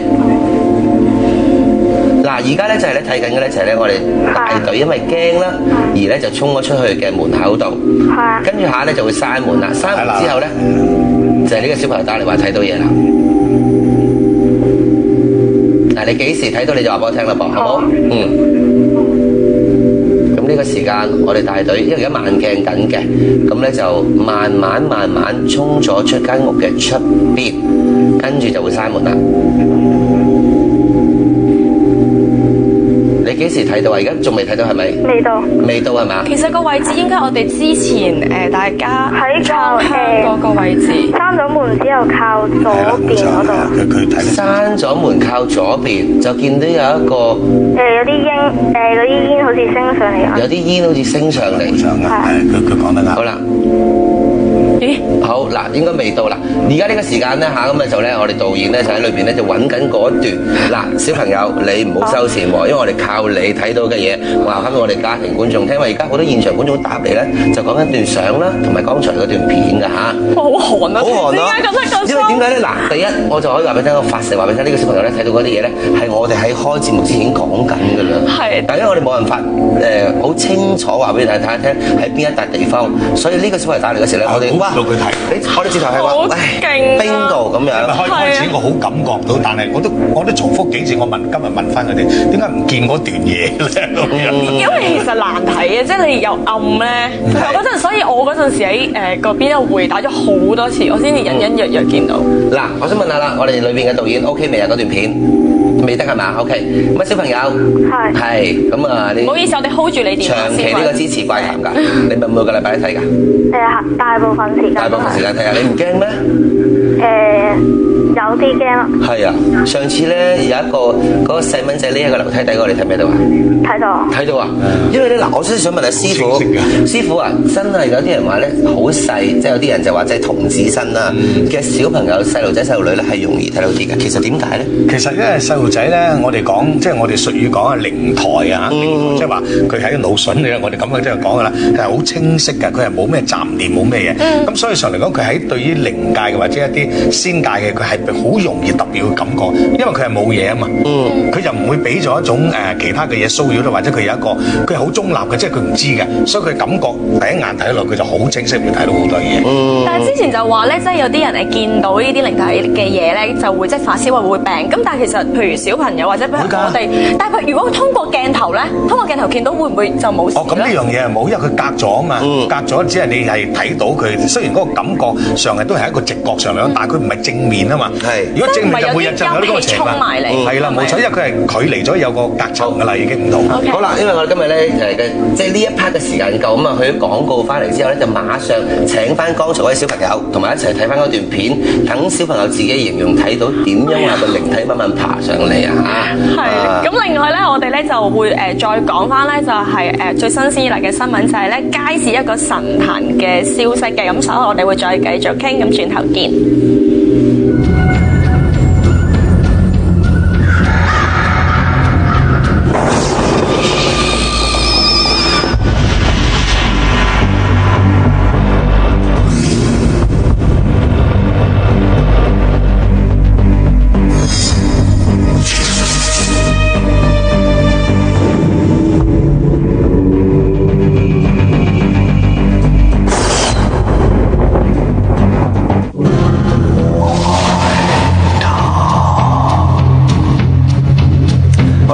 嗱，而家咧就係咧睇緊嘅咧就係咧我哋大隊因為驚啦，而咧就衝咗出去嘅門口度，跟住下咧就會閂門啦，閂門之後咧就係呢個小朋友打嚟話睇到嘢啦。嗱，你幾時睇到你就話俾我聽啦噃，好冇？咁呢個時間我哋大隊因為而家慢鏡緊嘅，咁咧就慢慢衝咗出間屋嘅出邊，跟住就會閂門啦。你幾時睇到啊？而家仲未睇到係咪？未到係嘛？其實個位置應該我哋之前大家喺靠香嗰個位置，閂咗門之後靠左邊嗰度。佢睇閂咗門靠左邊，就見到有一個有啲煙，嗰啲煙好似升上嚟啊！有啲煙好似升上嚟。佢講得啱。好啦。好嗱，應該未到啦。而家呢個時間咧嚇，咁啊就咧，我哋導演咧就喺裏邊咧就揾緊嗰一段。嗱，小朋友你唔好收線喎，因為我哋靠你睇到嘅嘢話翻俾我哋家庭觀眾聽。因為而家好多現場觀眾打嚟咧，就講緊段相啦，同埋剛才嗰段片㗎嚇。好寒啊！好寒啊！因為點解咧？嗱，第一我就可以話俾你聽，我發誓話俾你聽，呢個小朋友咧睇到嗰啲嘢咧，係我哋喺開節目之前已經講緊㗎啦。係。但因為我哋冇辦法好清楚話俾你睇聽喺邊一笪地方，所以呢個小朋友打嚟嘅時候咧，我哋哇〜佢睇，我哋直頭係話，bingo咁樣。開始我好感覺到，但係我都重複幾次，今日問翻佢哋，點解唔見嗰段嘢咧？因為其實難睇嘅，即係你又暗咧。嗰陣，所以我嗰陣時喺嗰邊又回帶咗好多次，我先至隱隱約約見到。嗱，我想問下啦，我哋裏邊嘅導演 OK 未啊？嗰段片未得係嘛 ？OK，咁啊小朋友係咁啊，你唔好意思，我哋 hold 住你電話先。長期呢個支持怪談㗎，你咪每個禮拜都睇㗎？大部分時間睇下，你唔驚咩？有啲驚咯。係啊，上次咧有一個嗰個細蚊仔匿喺個樓梯底嗰個，你睇唔睇到啊？睇到啊！因為咧嗱，我真係想問下師傅啊，真係有啲人話咧好細，即係有啲人就話即係童子身啦嘅小朋友、細路仔、細路女咧係容易睇到啲嘅。其實點解咧？其實因為細路仔咧，我哋講即係我哋術語講啊靈台啊，即係話佢喺個腦筍嘅，我哋咁樣即係講噶啦，係好清晰嘅，佢係冇咩雜念，冇咩嘢。咁所以上嚟講，佢喺對於靈界嘅或者一啲仙界嘅，佢係好容易特別嘅感覺，因為佢係冇嘢啊嘛。佢就唔會俾咗一種其他嘅嘢騷擾到，或者佢有一個佢係好中立嘅，即係佢唔知嘅，所以佢感覺第一眼睇落佢就好清晰，會睇到好多嘢。但係之前就話咧，即係有啲人見到呢啲靈體嘅嘢咧，就會即係發燒或會病。咁但係其實譬如小朋友或者譬如我哋，但係如果通過鏡頭咧，見到會唔會就冇事？咁呢樣嘢係冇，因為佢隔咗啊嘛，隔咗只係你係睇到佢。雖然嗰個感覺上係都係一個直覺上嚟講，但係佢唔係正面啊嘛。係，如果正面就每日就有呢個情況。係啦，冇錯，因為佢係距離咗有個隔層㗎啦，已經唔同。好啦，因為我哋今日咧即係呢一 part 嘅時間夠咁啊，去咗廣告翻嚟之後咧，就馬上請翻剛才嗰啲小朋友同埋一齊睇翻嗰段片，等小朋友自己形容睇到點樣有個靈體慢慢爬上嚟啊！係。咁另外咧，我哋咧就會再講翻咧，就係最新鮮嚟嘅新聞就係咧街市一個神壇嘅消息嘅，咁所以我哋會再繼續傾，咁轉頭見。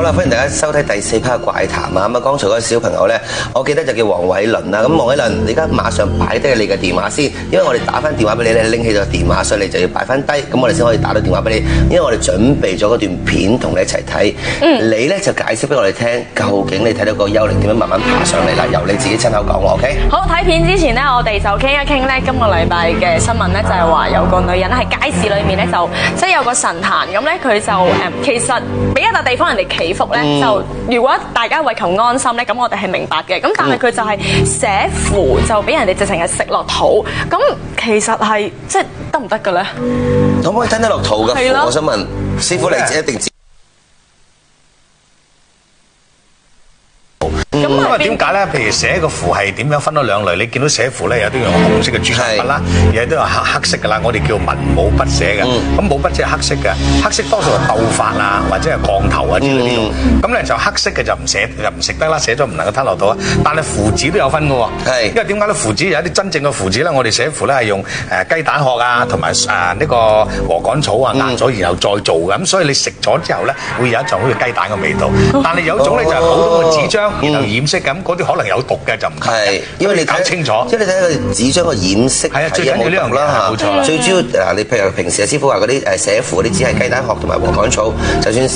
啊，歡迎大家收睇第4 part 嘅怪談啊！咁啊，剛才嗰個小朋友咧，我記得就叫黃偉倫啦。咁黃偉倫，你而家馬上擺低你嘅電話先，因為我哋打翻電話俾你咧，拎起咗電話，所以你就要擺翻低，咁我哋先可以打到電話俾你。因為我哋準備咗嗰段片同你一齊睇，你咧就解釋俾我哋聽，究竟你睇到個幽靈點樣慢慢爬上嚟啦？由你自己親口講喎 ，OK？ 好，睇片之前咧，我哋就傾一傾咧，今個禮拜嘅新聞咧就係話有個女人喺街市裏面咧就即係有個神壇咁咧，佢就其實俾一笪地方人哋祈福咧，就如果大家為求安心咧，咁我哋係明白嘅。咁但係佢就係寫符就俾人哋直情係食落肚，咁其實係即係得唔得嘅咧？可唔可以吞得落肚嘅符？我想問師傅，你一定知。因為點解咧？譬如寫個符係點樣分咗兩類？你見到寫符咧，有啲用紅色嘅朱砂筆啦，有啲用黑色嘅啦。我哋叫文武筆寫嘅。咁武筆即係黑色嘅，黑色多數係鬥法啊，或者係降頭啊之類呢種。咁咧就黑色嘅就唔食得啦，寫咗唔能夠吞落肚啊。但係符紙都有分嘅喎。係。因為點解咧？符紙有一啲真正嘅符紙咧，我哋寫符咧係用雞蛋殼啊，同埋呢個禾稈草啊壓咗，然後再做嘅。咁所以你食咗之後咧，會有一種好似雞蛋嘅味道。但係有一種咧就係普通嘅紙張，然後染色咁，嗰啲可能有毒嘅就唔係，因為你搞清楚，即係你睇個紙張個染色係啊，最緊要呢樣啦嚇，冇錯。最主要嗱，你譬如平時阿師傅話嗰啲寫符嗰啲，只係雞蛋殼同埋禾稈草，就算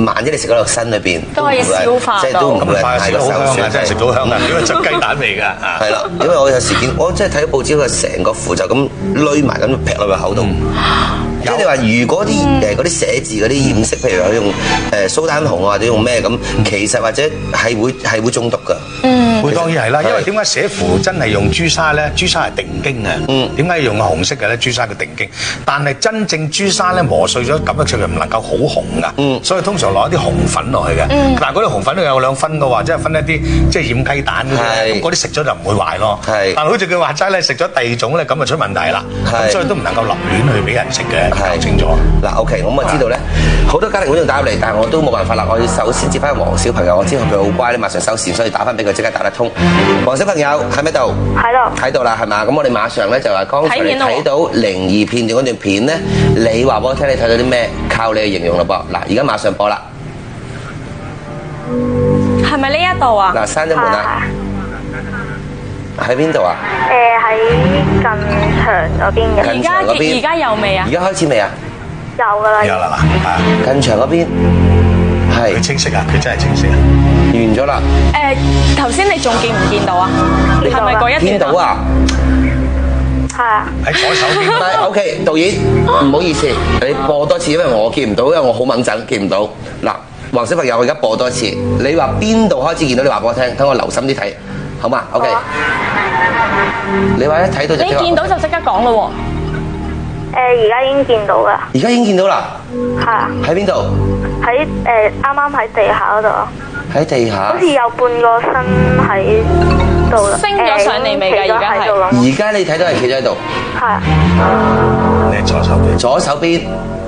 萬一你食咗落身裏邊，都可以消化到，即係都唔會太過受損，真係食到香啊！因為出雞蛋味㗎，係啦。因為我有時見，我真係睇報紙，佢成個符就咁攏埋咁劈落個口度。即係你話，如果啲嗰啲寫字嗰啲染色，譬如佢用蘇丹紅啊，或者用咩咁，其實或者係會中毒㗎。會當然係啦，因為點解寫符真係用朱砂咧？朱砂係定經嘅。點解用紅色嘅咧？朱砂嘅定經。但係真正朱砂咧磨碎咗咁樣出嚟，唔能夠好紅㗎。所以通常攞一啲紅粉落去嘅。但係嗰啲紅粉都有2分嘅喎，即係分一啲即係染雞蛋嗰啲。咁嗰啲食咗就唔會壞咯。但係好似佢話齋咧，食咗第二種咧，咁就出問題啦。咁所以都唔能夠立亂去俾人食嘅。搞清楚嗱 ，OK， 我知道咧，好多家庭觀眾打入嚟，但係我都冇辦法啦。我要首先接翻黃小朋友，我知道佢好乖咧，馬上收線，所以打翻俾佢即刻打得通。黃小朋友喺咪度？喺度。喺度啦，係嘛？咁我哋馬上咧就話，剛才你睇到靈異片段嗰段片咧，你話俾我聽，你睇到啲咩？靠你去形容啦噃。嗱，而家馬上播啦。係咪呢一度啊？嗱，閂咗門啦。喺邊度啊？喺近牆嗰邊嘅。而家有未啊？而家開始未啊？有㗎啦。有啦嘛，近牆嗰邊係。佢清晰啊！佢真係清晰啊！完咗啦。頭先你仲見唔見到啊？係咪嗰一段？見到啊？係啊。喺左手邊。OK， 導演，唔好意思，你播多次，因為我見唔到，因為我好猛震，見唔到。嗱，黃小朋友，我而家播多次，你話邊度開始見到？你話俾我聽，等我留心啲睇。好嘛 ，OK。你話一睇到就你見到就即刻講咯喎。而家已經見到啦。而家已經見到啦。係啊。喺邊度？喺啱啱喺地下嗰度。喺地下。好似有半個身喺度啦。升咗上嚟未㗎？而家係。而家你睇到係企咗喺度。係啊。你係左手邊。左手邊。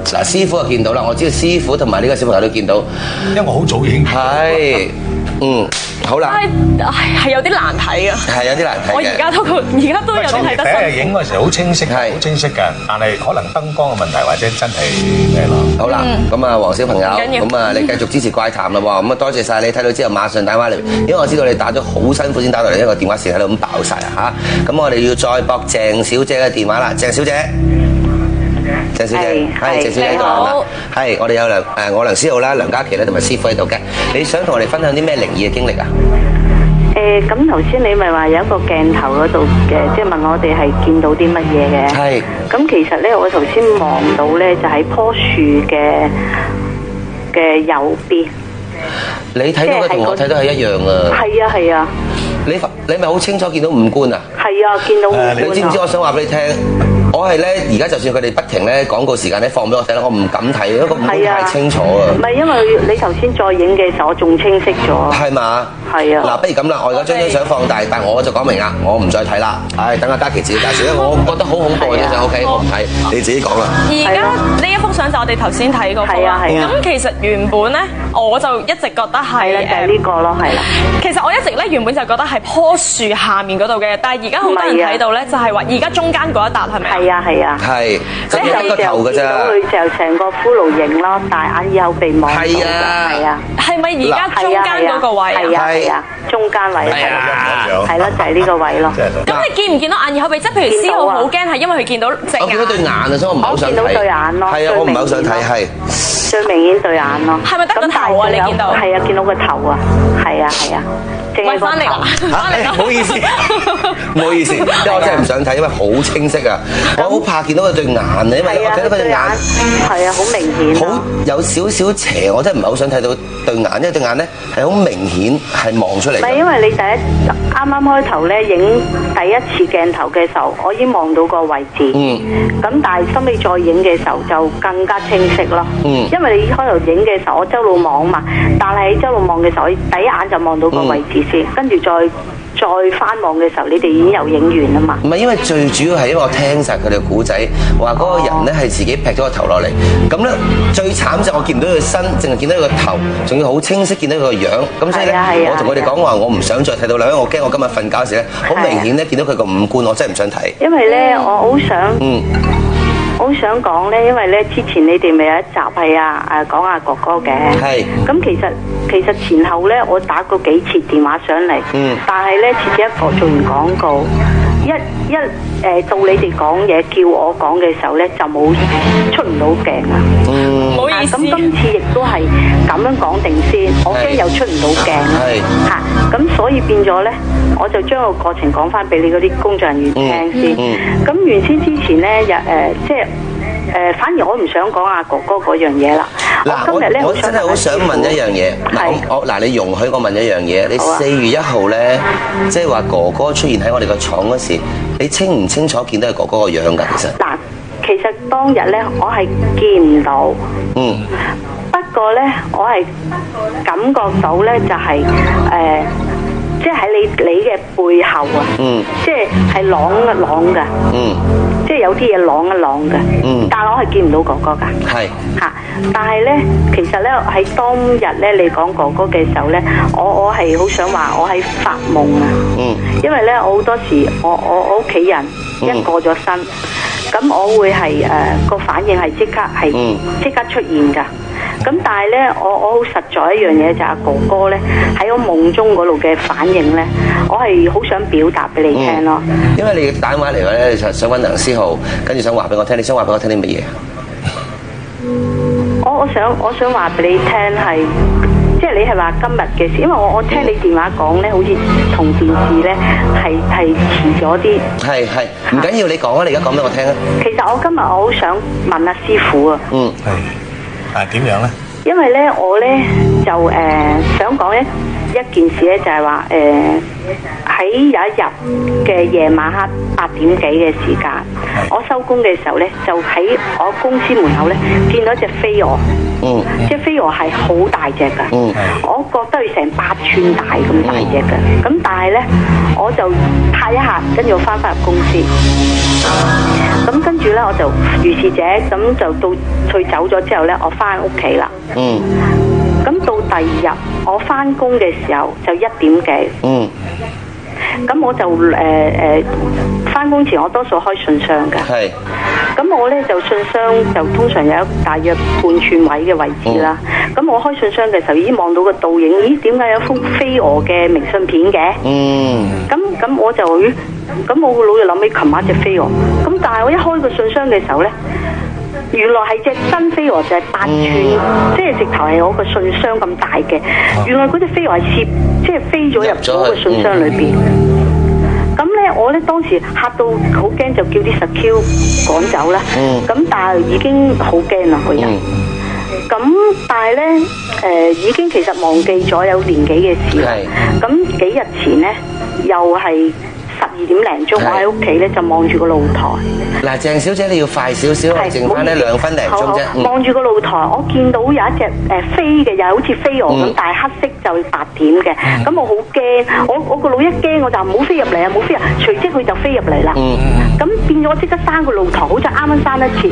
嗱，師傅就見到啦。我知道師傅同埋呢個小朋友都見到。因為我好早已經見到。係。好啦，係有啲難睇㗎，係有啲難睇嘅。我而家都有啲睇得辛苦。第一日影嗰時好清晰，好清晰嘅，但係可能燈光嘅問題或者真係咩咯。好啦，咁啊，黃小朋友，咁啊，你繼續支持怪談啦喎，咁啊，多謝晒你睇到之後馬上打返嚟，因為我知道你打咗好辛苦先打到嚟，因為個電話線喺度咁爆晒啊嚇。咁我哋要再駁鄭小姐嘅電話啦，鄭小姐。鄭小姐，係鄭小姐喺度係嘛？係，我哋有我梁思浩啦、梁嘉琪咧同埋師傅喺度嘅。你想同我哋分享啲咩靈異嘅經歷啊？咁頭先你咪話有一個鏡頭嗰度嘅，即係問我哋係見到啲乜嘢嘅。係。咁其實咧，我頭先望到咧就喺棵樹嘅右邊。你睇到嘅同我睇到係一樣啊！係啊係啊！你咪好清楚見到五官啊？係啊，見到五官。你知唔知我想話俾你聽？我係咧，而家就算佢哋不停咧廣告時間咧放俾我睇咧，我唔敢睇，因為個五官太清楚啊。唔係因為你頭先再影嘅時候，我仲清晰咗。係嘛？係啊。嗱，不如咁啦，我而家將張相放大，但我就講明啦，我唔再睇啦。唉，等阿嘉琪自己介紹，因為我覺得好恐怖嘅張相 ，OK， 我唔睇，你自己講啦。而家呢一幅相就我哋頭先睇嗰幅啦。咁其實原本咧，我就一直覺得係就係呢個咯，係啦。其實我一直咧原本就覺得係棵樹下面嗰度嘅，但係而家好多人睇到咧，就係話而家中間嗰一笪係咪？係啊係啊。係，即係一個頭㗎咋。佢就成個骷髏形咯，大眼耳口鼻望到㗎。係啊。係咪而家中間嗰個位啊？係啊，中間位係啊，係咯，就係呢個位咯。咁你見唔見到眼耳口鼻？即係譬如思浩好驚，係因為佢見到隻眼。我見到對眼啊，所以我唔係好想睇。我見到對眼咯。係啊，我唔係好想睇，係。最明顯對眼咯。係咪得個頭啊？你見到？係啊，見到個頭啊，係啊係啊。喂，翻嚟啦！唔好意思，唔好意思，因為我真係唔想睇，因為好清晰啊！我好怕見到佢對眼啊，因為我睇到佢對眼係啊，好明顯，好有少少邪，我真係唔係好想睇到對眼，因為對眼咧係好明顯係望出嚟。唔係因為你啱啱開頭咧影第一次鏡頭嘅時候，我已經望到個位置。咁但係收尾再影嘅時候就更加清晰咯。因為你開頭影嘅時候，我周路望嘛，但係喺周路望嘅時候，我第一眼就望到個位置先，跟住再翻望嘅時候，你哋已經有影完啦嘛。唔係因為最主要係因為我聽晒佢哋嘅古仔，話嗰個人咧係自己劈咗個頭落嚟。咁咧最慘就我見唔到佢身，淨係見到佢個頭，仲要好清晰見到佢個樣。咁所以咧，我同佢哋講話，我唔想再睇到啦，因為我驚我今日瞓覺時咧，好明顯咧見到佢個五官，我真係唔想睇。因為咧，我好想。我好想講咧，因為咧之前你哋咪有一集係講阿哥哥嘅，係。咁其實前後咧，我打過幾次電話上嚟，但係咧次次一個做完廣告，到你哋講嘢叫我講嘅時候咧，就冇出唔到鏡啊。唔好意思。咁今次亦都係咁樣講定先，我驚又出唔到鏡啊。咁所以變咗咧，我就將個過程講翻俾你嗰啲工作人員聽先。咁原先之前咧，即係反而我唔想講阿哥哥嗰樣嘢啦。嗱，我真係好想問一樣嘢。嗱，你容許我問一樣嘢。你4月1號咧，即係話哥哥出現喺我哋個廠嗰時，你清唔清楚見到係哥哥個樣㗎？其實嗱，其實當日咧，我係見唔到。不過咧，我係感覺到咧，就係即係喺你嘅背後啊，即係啷一啷㗎，即係有啲嘢啷一啷㗎，但係我係見唔到哥哥㗎，係嚇。但係咧，其實咧喺當日咧，你講哥哥嘅時候咧，我係好想話我喺發夢啊，因為咧我好多時我屋企人一過咗身，咁我會係個反應係即刻出現㗎。咁但係咧，我好實在一樣嘢就係哥哥咧喺我夢中嗰度嘅反應咧，我係好想表達俾你聽咯。因為你打電話嚟咧，就想揾梁思浩，跟住想話俾我聽，你想話俾我聽啲乜嘢？我想話俾你聽係，即係你係話今日嘅事，因為我聽你電話講咧，好似同電視咧係遲咗啲。係，唔緊要，你講啊，你而家講俾我聽啊。其實我今日我好想問阿師傅啊。點樣咧？因為咧，我咧就想講一件事咧，就係話喺有一日嘅夜晚黑8點幾嘅時間，我收工嘅時候咧，就喺我公司門口咧見到隻飛蛾，隻飛蛾係好大隻㗎，我覺得佢成8寸大咁大隻㗎，咁但係咧我就拍一下，跟住我翻入公司，咁跟住咧我就如是者，咁就到佢走咗之後咧，我翻屋企啦。咁到第二日我翻工嘅時候就1點幾。咁我就翻工前我多數開信箱㗎。係。咁我咧就信箱就通常有大約半寸位嘅位置啦。咁我開信箱嘅時候已經望到個倒影，咦？點解有幅飛蛾嘅明信片嘅？咁我就咁我個腦就諗起琴晚隻飛蛾。咁但係我一開個信箱嘅時候咧，原來係隻真飛蛾，就係8寸，即係直頭係我個信箱咁大嘅。原來嗰隻飛蛾係即係飛咗入咗個信箱裏邊。咁咧，我咧當時嚇到好驚，就叫啲security趕走啦。咁但係已經好驚啦個人。咁但係咧，已經其實忘記咗有年幾嘅事啦。咁幾日前咧，又係12點零鐘，我喺屋企咧就望住個露台。嗱，鄭小姐你要快少少，剩翻呢2分零鐘啫。望住個露台，我見到有一隻飛嘅，又好似飛蛾咁，但係黑色就白點嘅。咁我好驚，我個腦一驚我就唔好飛入嚟啊，冇飛入，隨即佢就飛入嚟啦。咁變咗我即刻閂個露台，好似啱啱閂一次。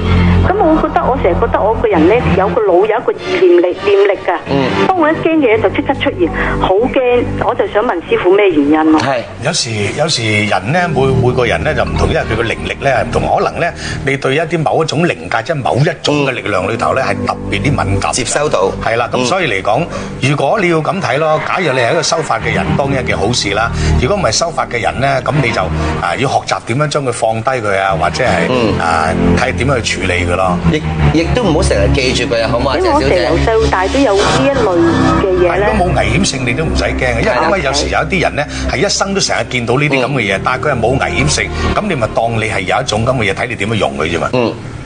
咁我成日覺得我個人咧有個腦有一個念力㗎。當我一驚嘅嘢就即刻出現，好驚，我就想問師傅咩原因咯？係有時人咧每個人咧就唔同，因為佢個靈力咧係唔同，可能咧你對一啲某一種靈界，即係某一種嘅力量裏頭咧係特別啲敏感，接收到係啦。咁所以嚟講，如果你要咁睇咯，假如你係一個修法嘅人，當然係件好事啦。如果唔係修法嘅人咧，咁你就要學習點樣將佢放低佢啊，或者係睇點樣去處理佢咯。亦都唔好成日記住佢啊，好嘛？因為我成日由細到大都有呢一類嘅嘢咧。如果冇危險性，你都唔使驚嘅，因為有時有一啲人咧係一生都成日見到呢啲咁嘅嘢，但係佢係冇危險性，咁你咪當你係有一種咁嘅嘢，睇你點樣用佢啫嘛。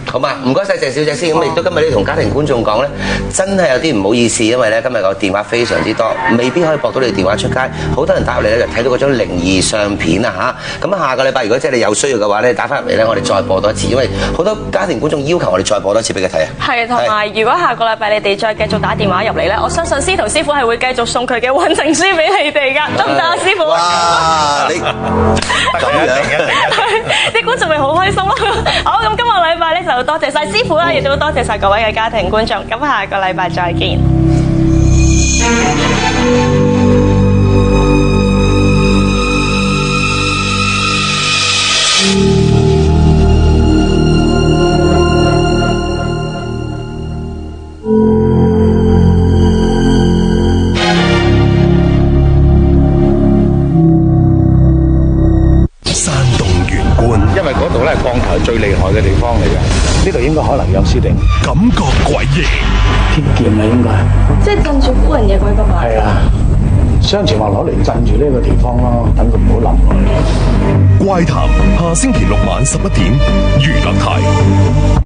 好嘛，唔該晒鄭小姐先。咁亦都今日你同家庭觀眾講咧，真係有啲唔好意思，因為咧今日個電話非常之多，未必可以駁到你電話出街。好多人打入嚟咧就睇到嗰張靈異相片啊嚇。咁下個禮拜如果即係你有需要嘅話咧，打翻入嚟咧，我哋再播多一次，因為好多家庭觀眾要求我哋再播多次俾佢睇啊。係，同埋如果下個禮拜你哋再繼續打電話入嚟咧，我相信司徒師傅係會繼續送佢嘅運程書俾你哋㗎，得唔得啊，師傅？哇！你咁樣，啲觀眾咪好開心咯。好，咁今個禮拜咧就多謝晒師傅啦，亦都多謝晒各位嘅家庭觀眾。咁下個禮拜再見。山洞玄觀，因為嗰度咧係降頭最厲害嘅地方嚟嘅，呢度應該可能有屍定，感覺詭異，天劍啊應該，即係鎮住古人嘅鬼咁啊！係啊，相傳話攞嚟鎮住呢個地方咯，等佢唔好冧落去。怪談下星期6晚11點，娛樂台。